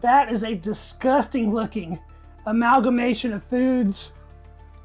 That is a disgusting looking amalgamation of foods.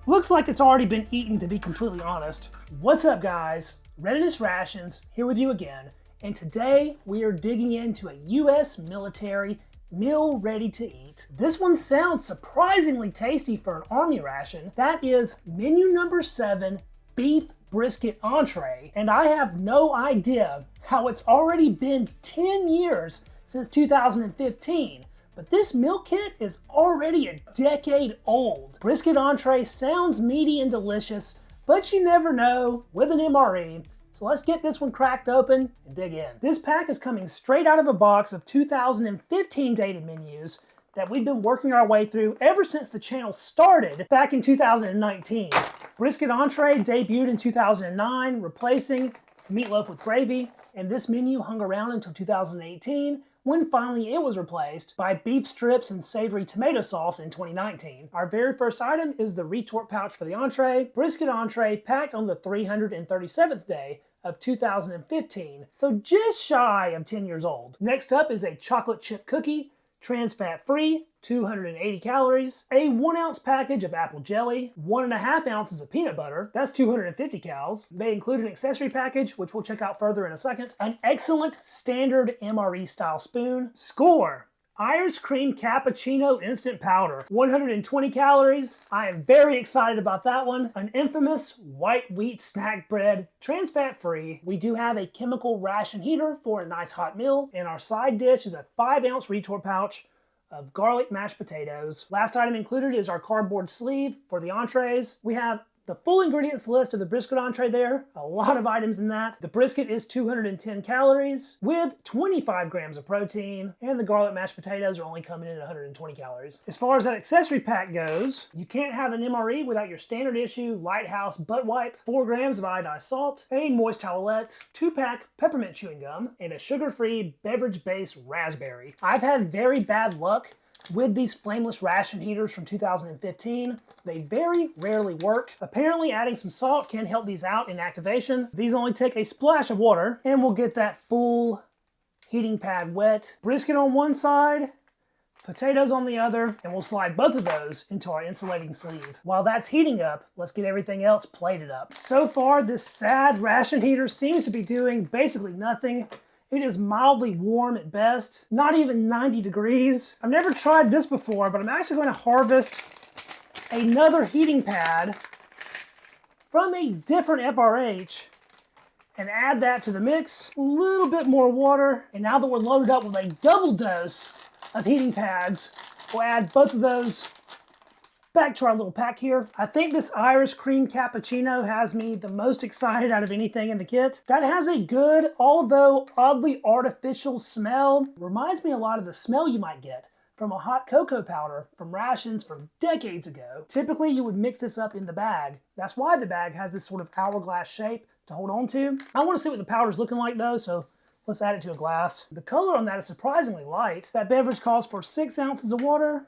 Looks like it's already been eaten, to be completely honest. What's up, guys? Readiness Rations here with you again, and today we are digging into a U.S. military meal ready to eat. This one sounds surprisingly tasty for an army ration. That is menu number 7, beef brisket entree, and I have no idea how it's already been 10 years since 2015. But this meal kit is already a decade old. Brisket entree sounds meaty and delicious, but you never know with an MRE. So let's get this one cracked open and dig in. This pack is coming straight out of a box of 2015 dated menus that we've been working our way through ever since the channel started back in 2019. Brisket entree debuted in 2009, replacing meatloaf with gravy, and this menu hung around until 2018, when finally it was replaced by beef strips and savory tomato sauce in 2019. Our very first item is the retort pouch for the entree. Brisket entree packed on the 337th day of 2015, so just shy of 10 years old. Next up is a chocolate chip cookie, trans fat free, 280 calories, a 1 ounce package of apple jelly, 1.5 ounces of peanut butter, that's 250 calories. They include an accessory package, which we'll check out further in a second, an excellent standard MRE style spoon, score, Irish cream cappuccino instant powder, 120 calories. I am very excited about that one. An infamous white wheat snack bread, trans fat free. We do have a chemical ration heater for a nice hot meal, and our side dish is a 5 ounce retort pouch of garlic mashed potatoes. Last item included is our cardboard sleeve for the entrees. We have the full ingredients list of the brisket entree there. A lot of items in that. The brisket is 210 calories with 25 grams of protein, and the garlic mashed potatoes are only coming in at 120 calories. As far as that accessory pack goes, you can't have an MRE without your standard issue Lighthouse butt wipe, 4 grams of iodized salt, a moist towelette, 2-pack peppermint chewing gum, and a sugar-free beverage-based raspberry. I've had very bad luck with these flameless ration heaters from 2015. They very rarely work. Apparently adding some salt can help these out in activation. These only take a splash of water and we'll get that full heating pad wet. Brisket on one side, potatoes on the other, and we'll slide both of those into our insulating sleeve. While that's heating up, let's get everything else plated up. So far, this sad ration heater seems to be doing basically nothing. It is mildly warm at best, not even 90 degrees. I've never tried this before, but I'm actually going to harvest another heating pad from a different FRH and add that to the mix. A little bit more water, and now that we're loaded up with a double dose of heating pads, we'll add both of those back to our little pack here. I think this Irish cream cappuccino has me the most excited out of anything in the kit. That has a good, although oddly artificial smell. Reminds me a lot of the smell you might get from a hot cocoa powder from Rations from decades ago. Typically you would mix this up in the bag. That's why the bag has this sort of hourglass shape to hold on to. I want to see what the powder's looking like though, so let's add it to a glass. The color on that is surprisingly light. That beverage calls for 6 ounces of water.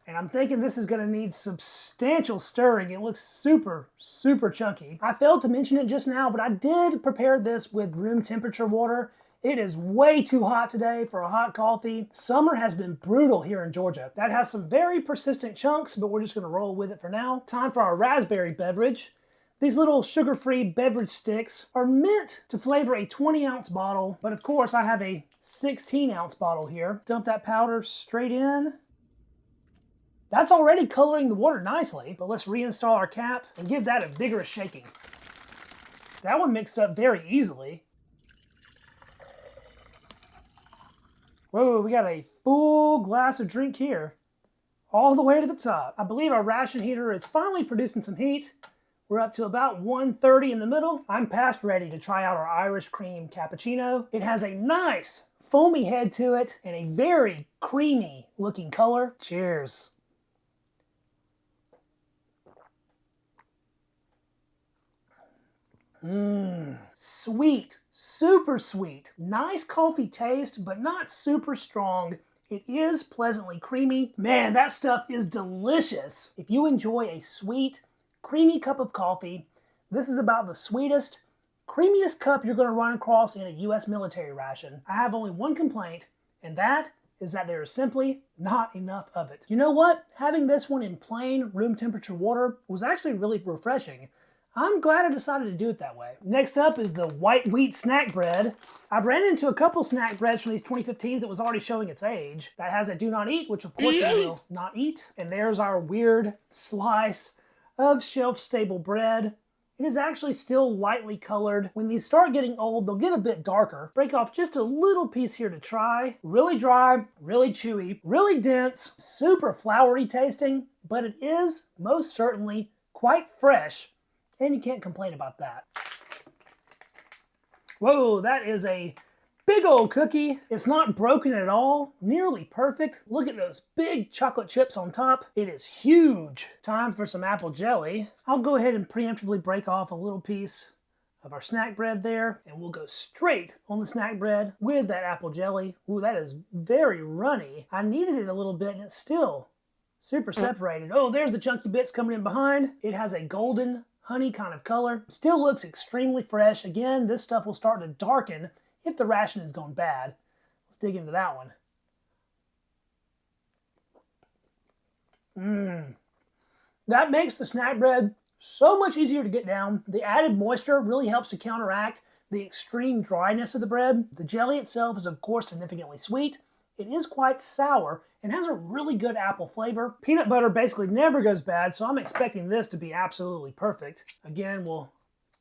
And I'm thinking this is gonna need substantial stirring. It looks super, super chunky. I failed to mention it just now, but I did prepare this with room temperature water. It is way too hot today for a hot coffee. Summer has been brutal here in Georgia. That has some very persistent chunks, but we're just gonna roll with it for now. Time for our raspberry beverage. These little sugar-free beverage sticks are meant to flavor a 20 ounce bottle, but of course I have a 16 ounce bottle here. Dump that powder straight in. That's already coloring the water nicely, but let's reinstall our cap and give that a vigorous shaking. That one mixed up very easily. Whoa, we got a full glass of drink here, all the way to the top. I believe our ration heater is finally producing some heat. We're up to about 130 in the middle. I'm past ready to try out our Irish cream cappuccino. It has a nice foamy head to it and a very creamy looking color. Cheers. Sweet, super sweet. Nice coffee taste, but not super strong. It is pleasantly creamy. Man, that stuff is delicious. If you enjoy a sweet, creamy cup of coffee, this is about the sweetest, creamiest cup you're going to run across in a U.S. military ration. I have only one complaint, and that is that there is simply not enough of it. You know what? Having this one in plain room temperature water was actually really refreshing. I'm glad I decided to do it that way. Next up is the white wheat snack bread. I've ran into a couple snack breads from these 2015s that was already showing its age. That has a do not eat, which of course we will not eat. And there's our weird slice of shelf-stable bread. It is actually still lightly colored. When these start getting old, they'll get a bit darker. Break off just a little piece here to try. Really dry, really chewy, really dense, super floury tasting, but it is most certainly quite fresh, and you can't complain about that. Whoa, that is a big old cookie. It's not broken at all, nearly perfect. Look at those big chocolate chips on top. It is huge. Time for some apple jelly. I'll go ahead and preemptively break off a little piece of our snack bread there, and we'll go straight on the snack bread with that apple jelly. Ooh, that is very runny. I kneaded it a little bit and it's still super separated. Oh, there's the chunky bits coming in behind. It has a golden honey kind of color. Still looks extremely fresh. Again, this stuff will start to darken if the ration has gone bad. Let's dig into that one. That makes the snack bread so much easier to get down. The added moisture really helps to counteract the extreme dryness of the bread. The jelly itself is of course significantly sweet. It is quite sour and has a really good apple flavor. Peanut butter basically never goes bad, so I'm expecting this to be absolutely perfect. Again, we'll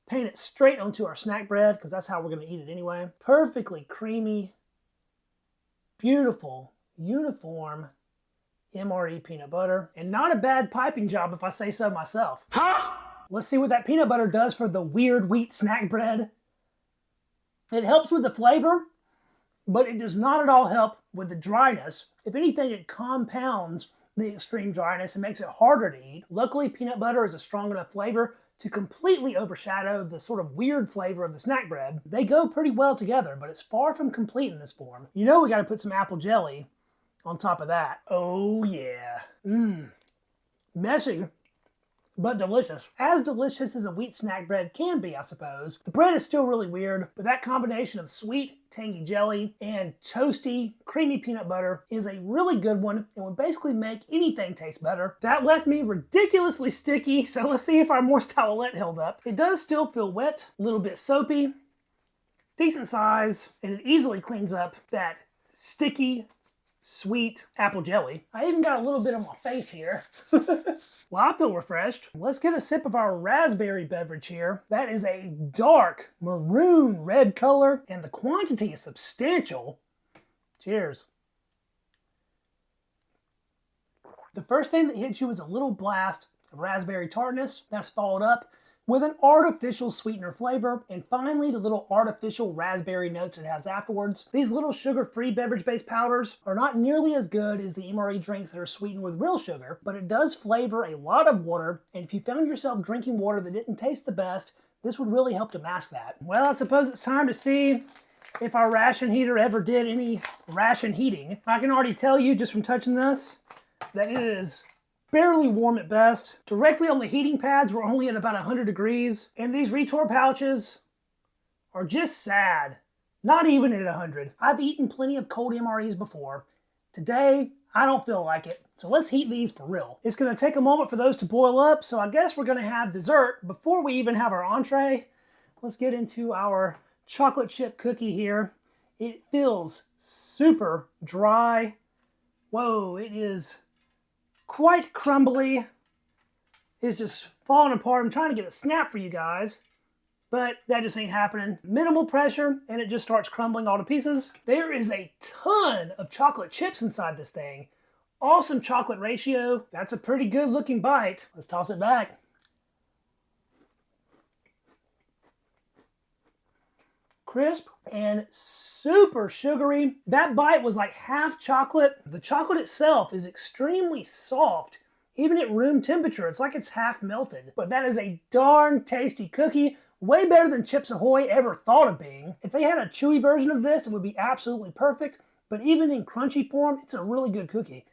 paint it straight onto our snack bread because that's how we're going to eat it anyway. Perfectly creamy, beautiful, uniform MRE peanut butter. And not a bad piping job if I say so myself. Huh? Let's see what that peanut butter does for the weird wheat snack bread. It helps with the flavor, but it does not at all help with the dryness. If anything, it compounds the extreme dryness and makes it harder to eat. Luckily, peanut butter is a strong enough flavor to completely overshadow the sort of weird flavor of the snack bread. They go pretty well together, but it's far from complete in this form. You know we gotta put some apple jelly on top of that. Oh yeah. Messy, but delicious. As delicious as a wheat snack bread can be, I suppose. The bread is still really weird, but that combination of sweet, tangy jelly and toasty, creamy peanut butter is a really good one and would basically make anything taste better. That left me ridiculously sticky, so let's see if our moist towelette held up. It does still feel wet, a little bit soapy, decent size, and it easily cleans up that sticky, sweet apple jelly. I even got a little bit on my face here. Well, I feel refreshed. Let's get a sip of our raspberry beverage here. That is a dark maroon red color, and the quantity is substantial. Cheers. The first thing that hits you is a little blast of raspberry tartness. That's followed up with an artificial sweetener flavor, and finally the little artificial raspberry notes it has afterwards. These little sugar-free beverage-based powders are not nearly as good as the MRE drinks that are sweetened with real sugar, but it does flavor a lot of water, and if you found yourself drinking water that didn't taste the best, this would really help to mask that. Well, I suppose it's time to see if our ration heater ever did any ration heating. I can already tell you just from touching this that it is barely warm at best. Directly on the heating pads, we're only at about 100 degrees. And these retort pouches are just sad. Not even at 100. I've eaten plenty of cold MREs before. Today, I don't feel like it. So let's heat these for real. It's gonna take a moment for those to boil up, so I guess we're gonna have dessert before we even have our entree. Let's get into our chocolate chip cookie here. It feels super dry. Whoa, it is quite crumbly. It's just falling apart. I'm trying to get a snap for you guys, but that just ain't happening. Minimal pressure, and it just starts crumbling all to pieces. There is a ton of chocolate chips inside this thing. Awesome chocolate ratio. That's a pretty good looking bite. Let's toss it back. Crisp and super sugary. That bite was like half chocolate. The chocolate itself is extremely soft. Even at room temperature, it's like it's half melted. But that is a darn tasty cookie. Way better than Chips Ahoy ever thought of being. If they had a chewy version of this, it would be absolutely perfect. But even in crunchy form, it's a really good cookie.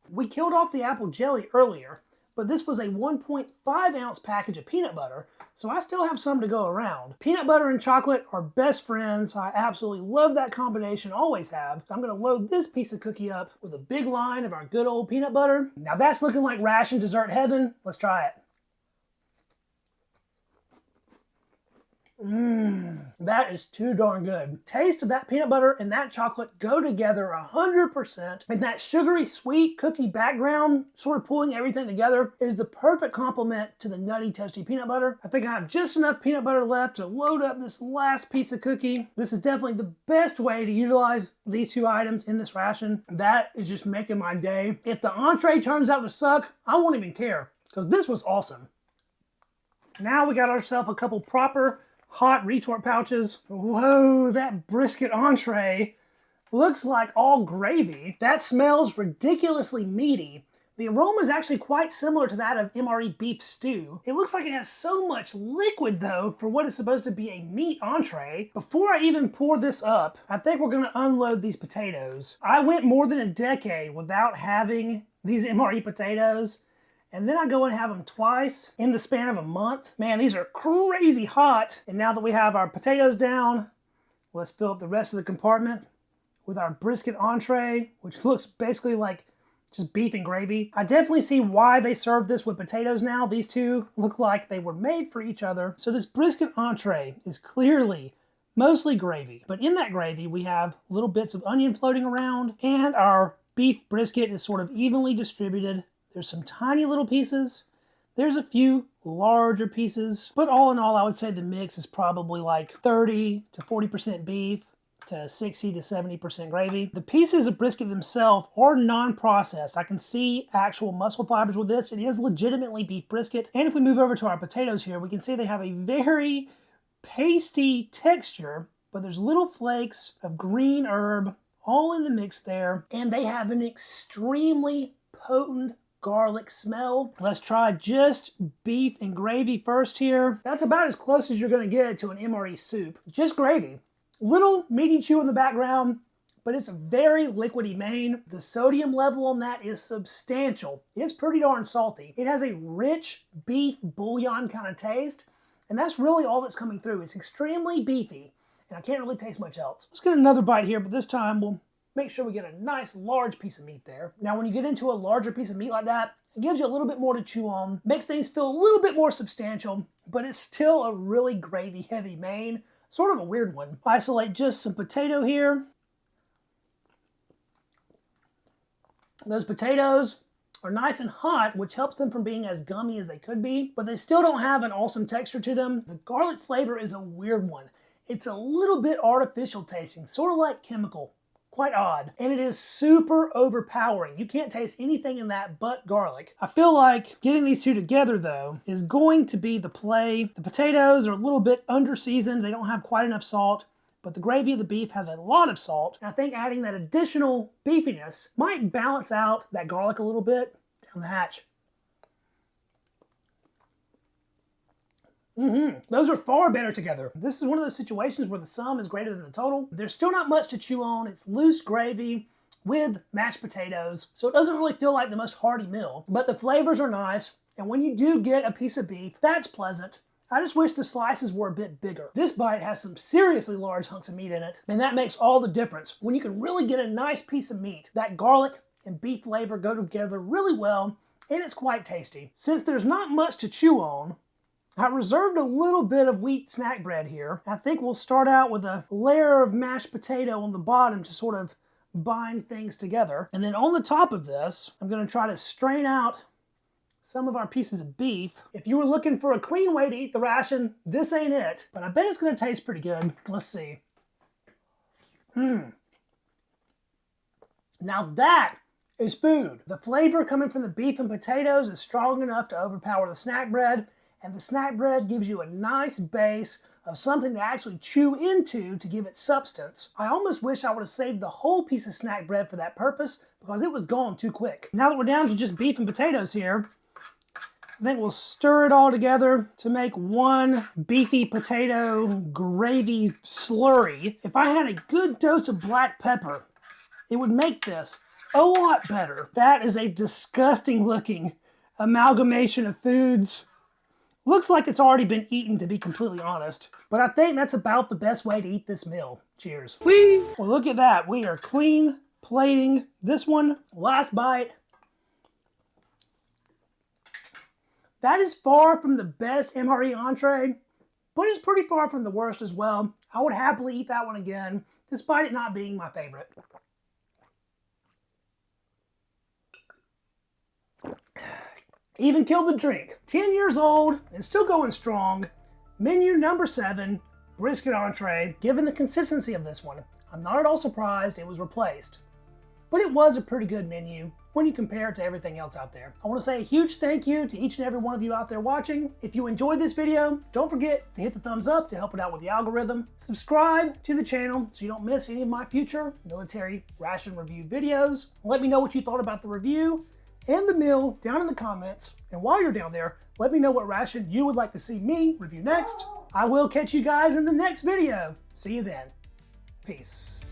We killed off the apple jelly earlier, but this was a 1.5 ounce package of peanut butter, so I still have some to go around. Peanut butter and chocolate are best friends. I absolutely love that combination, always have. So I'm gonna load this piece of cookie up with a big line of our good old peanut butter. Now that's looking like ration dessert heaven. Let's try it. That is too darn good. Taste of that peanut butter and that chocolate go together 100%. And that sugary sweet cookie background, sort of pulling everything together, is the perfect complement to the nutty toasty peanut butter. I think I have just enough peanut butter left to load up this last piece of cookie. This is definitely the best way to utilize these two items in this ration. That is just making my day. If the entree turns out to suck, I won't even care, because this was awesome. Now we got ourselves a couple proper hot retort pouches. Whoa, that brisket entree looks like all gravy. That smells ridiculously meaty. The aroma is actually quite similar to that of MRE beef stew. It looks like it has so much liquid though for what is supposed to be a meat entree. Before I even pour this up, I think we're gonna unload these potatoes. I went more than a decade without having these MRE potatoes, and then I go and have them twice in the span of a month. Man, these are crazy hot. And now that we have our potatoes down, let's fill up the rest of the compartment with our brisket entree, which looks basically like just beef and gravy. I definitely see why they serve this with potatoes now. These two look like they were made for each other. So this brisket entree is clearly mostly gravy, but in that gravy we have little bits of onion floating around, and our beef brisket is sort of evenly distributed. There's some tiny little pieces. There's a few larger pieces, but all in all, I would say the mix is probably like 30 to 40% beef to 60 to 70% gravy. The pieces of brisket themselves are non-processed. I can see actual muscle fibers with this. It is legitimately beef brisket. And if we move over to our potatoes here, we can see they have a very pasty texture, but there's little flakes of green herb all in the mix there, and they have an extremely potent garlic smell. Let's try just beef and gravy first here. That's about as close as you're gonna get to an MRE soup. Just gravy. Little meaty chew in the background, but it's a very liquidy main. The sodium level on that is substantial. It's pretty darn salty. It has a rich beef bouillon kind of taste, and that's really all that's coming through. It's extremely beefy, and I can't really taste much else. Let's get another bite here, but this time we'll make sure we get a nice large piece of meat there. Now, when you get into a larger piece of meat like that, it gives you a little bit more to chew on, makes things feel a little bit more substantial, but it's still a really gravy heavy main, sort of a weird one. Isolate just some potato here. Those potatoes are nice and hot, which helps them from being as gummy as they could be, but they still don't have an awesome texture to them. The garlic flavor is a weird one. It's a little bit artificial tasting, sort of like chemical. Quite odd. And it is super overpowering. You can't taste anything in that but garlic. I feel like getting these two together though is going to be the play. The potatoes are a little bit under-seasoned. They don't have quite enough salt, but the gravy of the beef has a lot of salt. And I think adding that additional beefiness might balance out that garlic a little bit down the hatch. Those are far better together. This is one of those situations where the sum is greater than the total. There's still not much to chew on. It's loose gravy with mashed potatoes, so it doesn't really feel like the most hearty meal, but the flavors are nice, and when you do get a piece of beef, that's pleasant. I just wish the slices were a bit bigger. This bite has some seriously large hunks of meat in it, and that makes all the difference. When you can really get a nice piece of meat, that garlic and beef flavor go together really well, and it's quite tasty. Since there's not much to chew on, I reserved a little bit of wheat snack bread here. I think we'll start out with a layer of mashed potato on the bottom to sort of bind things together. And then on the top of this, I'm gonna try to strain out some of our pieces of beef. If you were looking for a clean way to eat the ration, this ain't it, but I bet it's gonna taste pretty good. Let's see. Now that is food. The flavor coming from the beef and potatoes is strong enough to overpower the snack bread, and the snack bread gives you a nice base of something to actually chew into to give it substance. I almost wish I would have saved the whole piece of snack bread for that purpose because it was gone too quick. Now that we're down to just beef and potatoes here, I think we'll stir it all together to make one beefy potato gravy slurry. If I had a good dose of black pepper, it would make this a lot better. That is a disgusting looking amalgamation of foods. Looks like it's already been eaten, to be completely honest. But I think that's about the best way to eat this meal. Cheers. Whee! Well, look at that. We are clean plating this one. Last bite. That is far from the best MRE entree, but it's pretty far from the worst as well. I would happily eat that one again, despite it not being my favorite. Even killed the drink. 10 years old and still going strong. Menu number 7, brisket entree. Given the consistency of this one, I'm not at all surprised it was replaced. But it was a pretty good menu when you compare it to everything else out there. I want to say a huge thank you to each and every one of you out there watching. If you enjoyed this video, don't forget to hit the thumbs up to help it out with the algorithm. Subscribe to the channel so you don't miss any of my future military ration review videos. Let me know what you thought about the review and the meal down in the comments. And while you're down there, let me know what ration you would like to see me review next. I will catch you guys in the next video. See you then. Peace.